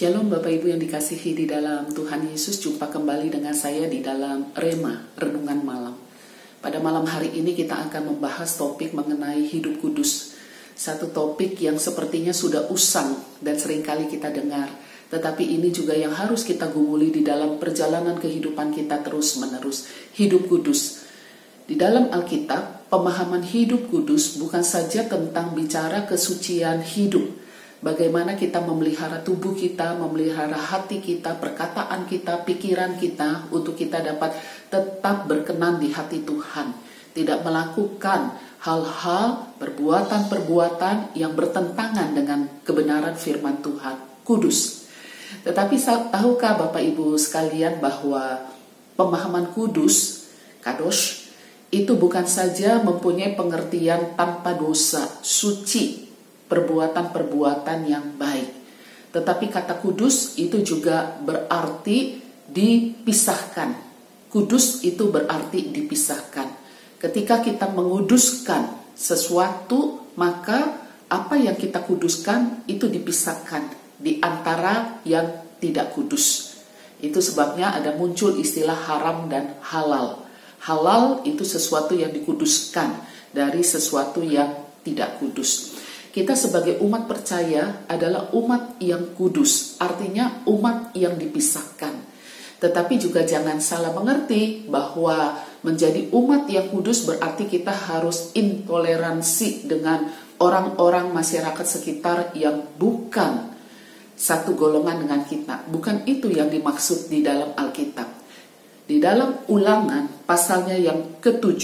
Shalom Bapak Ibu yang dikasihi di dalam Tuhan Yesus. Jumpa kembali dengan saya di dalam Rema, Renungan Malam. Pada malam hari ini kita akan membahas topik mengenai hidup kudus. Satu topik yang sepertinya sudah usang dan seringkali kita dengar. Tetapi ini juga yang harus kita gumuli di dalam perjalanan kehidupan kita terus-menerus. Hidup kudus. Di dalam Alkitab, pemahaman hidup kudus bukan saja tentang bicara kesucian hidup. Bagaimana kita memelihara tubuh kita, memelihara hati kita, perkataan kita, pikiran kita, untuk kita dapat tetap berkenan di hati Tuhan. Tidak melakukan hal-hal, perbuatan-perbuatan yang bertentangan dengan kebenaran firman Tuhan. Kudus. Tetapi tahukah Bapak Ibu sekalian bahwa pemahaman kudus, kadosh, itu bukan saja mempunyai pengertian tanpa dosa, suci, perbuatan-perbuatan yang baik. Tetapi kata kudus itu juga berarti dipisahkan. Kudus itu berarti dipisahkan. Ketika kita menguduskan sesuatu, maka apa yang kita kuduskan itu dipisahkan di antara yang tidak kudus. Itu sebabnya ada muncul istilah haram dan halal. Halal itu sesuatu yang dikuduskan dari sesuatu yang tidak kudus. Kita sebagai umat percaya adalah umat yang kudus, artinya umat yang dipisahkan. Tetapi juga jangan salah mengerti bahwa menjadi umat yang kudus berarti kita harus intoleransi dengan orang-orang masyarakat sekitar yang bukan satu golongan dengan kita. Bukan itu yang dimaksud di dalam Alkitab. Di dalam Ulangan pasalnya yang ke-7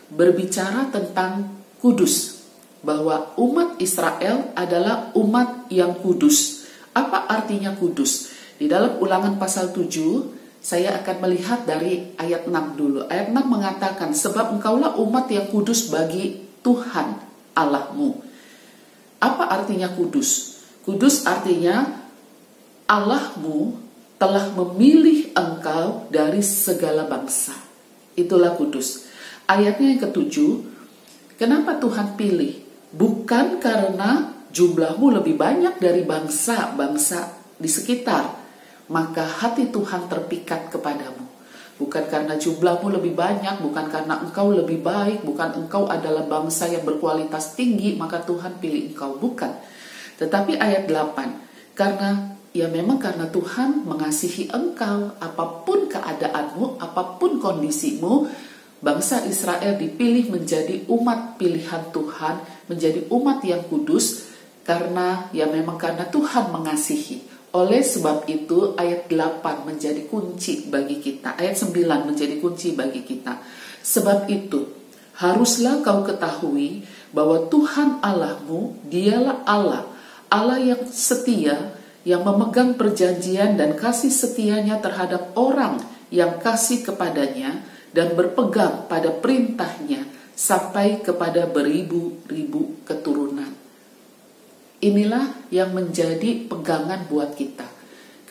berbicara tentang kudus. Bahwa umat Israel adalah umat yang kudus. Apa artinya kudus? Di dalam Ulangan pasal 7, saya akan melihat dari ayat 6 dulu. Ayat 6 mengatakan, sebab engkaulah umat yang kudus bagi Tuhan Allahmu. Apa artinya kudus? Kudus artinya Allahmu telah memilih engkau dari segala bangsa. Itulah kudus. Ayatnya yang ke-7, kenapa Tuhan pilih? Bukan karena jumlahmu lebih banyak dari bangsa-bangsa di sekitar, maka hati Tuhan terpikat kepadamu. Bukan karena jumlahmu lebih banyak, bukan karena engkau lebih baik, bukan engkau adalah bangsa yang berkualitas tinggi, maka Tuhan pilih engkau. Bukan. Tetapi ayat 8, memang karena Tuhan mengasihi engkau, apapun keadaanmu, apapun kondisimu, bangsa Israel dipilih menjadi umat pilihan Tuhan, menjadi umat yang kudus, karena Tuhan mengasihi. Oleh sebab itu ayat 8 menjadi kunci bagi kita, ayat 9 menjadi kunci bagi kita. Sebab itu haruslah kau ketahui bahwa Tuhan Allahmu, dialah Allah, Allah yang setia, yang memegang perjanjian dan kasih setianya terhadap orang yang kasih kepadanya, dan berpegang pada perintahnya sampai kepada beribu-ribu keturunan. Inilah yang menjadi pegangan buat kita.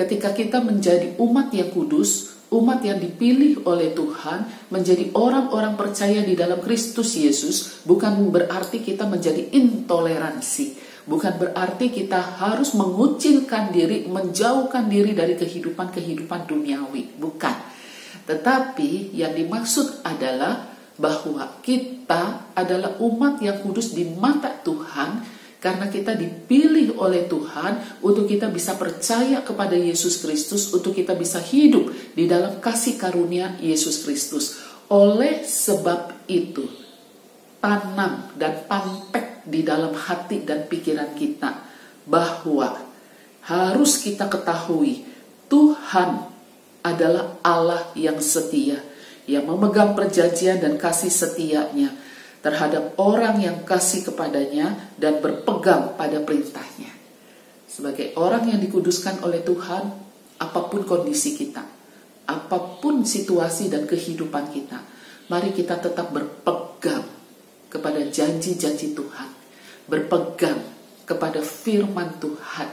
Ketika kita menjadi umat yang kudus, umat yang dipilih oleh Tuhan, menjadi orang-orang percaya di dalam Kristus Yesus, bukan berarti kita menjadi intoleransi. Bukan berarti kita harus mengucilkan diri, menjauhkan diri dari kehidupan duniawi. Bukan. Tetapi yang dimaksud adalah bahwa kita adalah umat yang kudus di mata Tuhan karena kita dipilih oleh Tuhan untuk kita bisa percaya kepada Yesus Kristus, untuk kita bisa hidup di dalam kasih karunia Yesus Kristus. Oleh sebab itu, tanam dan pantek di dalam hati dan pikiran kita bahwa harus kita ketahui Tuhan adalah Allah yang setia, yang memegang perjanjian dan kasih setianya terhadap orang yang kasih kepadanya dan berpegang pada perintahnya. Sebagai orang yang dikuduskan oleh Tuhan, apapun kondisi kita, apapun situasi dan kehidupan kita, mari kita tetap berpegang kepada janji-janji Tuhan, berpegang kepada firman Tuhan.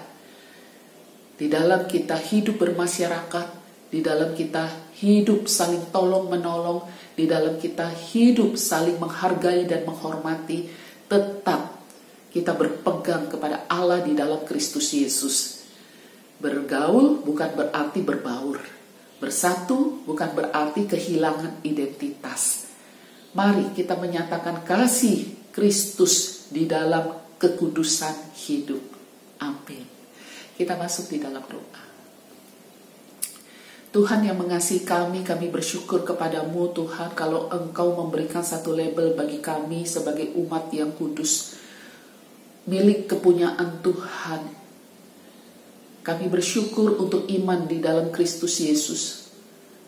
Di dalam kita hidup bermasyarakat, di dalam kita hidup saling tolong-menolong, di dalam kita hidup saling menghargai dan menghormati, tetap kita berpegang kepada Allah di dalam Kristus Yesus. Bergaul bukan berarti berbaur. Bersatu bukan berarti kehilangan identitas. Mari kita menyatakan kasih Kristus di dalam kekudusan hidup. Amin. Kita masuk di dalam doa. Tuhan yang mengasihi kami bersyukur kepadamu Tuhan kalau Engkau memberikan satu label bagi kami sebagai umat yang kudus, milik kepunyaan Tuhan. Kami bersyukur untuk iman di dalam Kristus Yesus.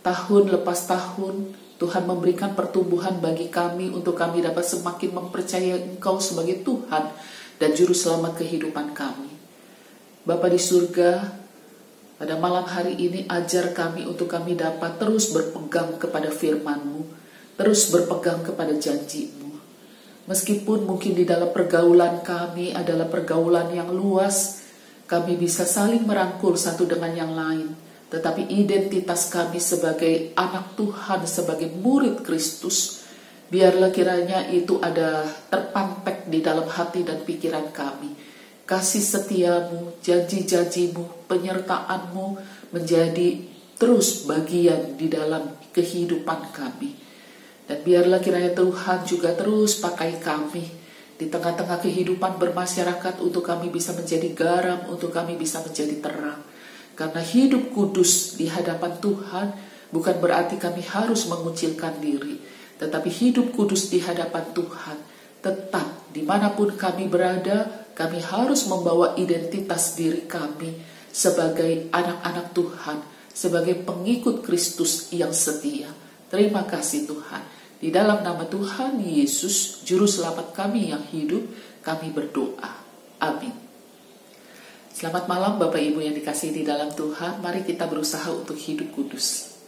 Tahun lepas tahun Tuhan memberikan pertumbuhan bagi kami untuk kami dapat semakin mempercayai Engkau sebagai Tuhan dan Juru Selamat kehidupan kami. Bapa di surga, pada malam hari ini ajar kami untuk kami dapat terus berpegang kepada firman-Mu, terus berpegang kepada janji-Mu. Meskipun mungkin di dalam pergaulan kami adalah pergaulan yang luas, kami bisa saling merangkul satu dengan yang lain, tetapi identitas kami sebagai anak Tuhan, sebagai murid Kristus, biarlah kiranya itu ada terpantek di dalam hati dan pikiran kami. Kasih setiamu, janji-janjimu, penyertaanmu menjadi terus bagian di dalam kehidupan kami. Dan biarlah kiranya Tuhan juga terus pakai kami di tengah-tengah kehidupan bermasyarakat untuk kami bisa menjadi garam, untuk kami bisa menjadi terang. Karena hidup kudus di hadapan Tuhan bukan berarti kami harus mengucilkan diri, tetapi hidup kudus di hadapan Tuhan tetap dimanapun kami berada, kami harus membawa identitas diri kami sebagai anak-anak Tuhan, sebagai pengikut Kristus yang setia. Terima kasih Tuhan. Di dalam nama Tuhan Yesus, Juru Selamat kami yang hidup, kami berdoa. Amin. Selamat malam Bapak Ibu yang dikasihi di dalam Tuhan. Mari kita berusaha untuk hidup kudus.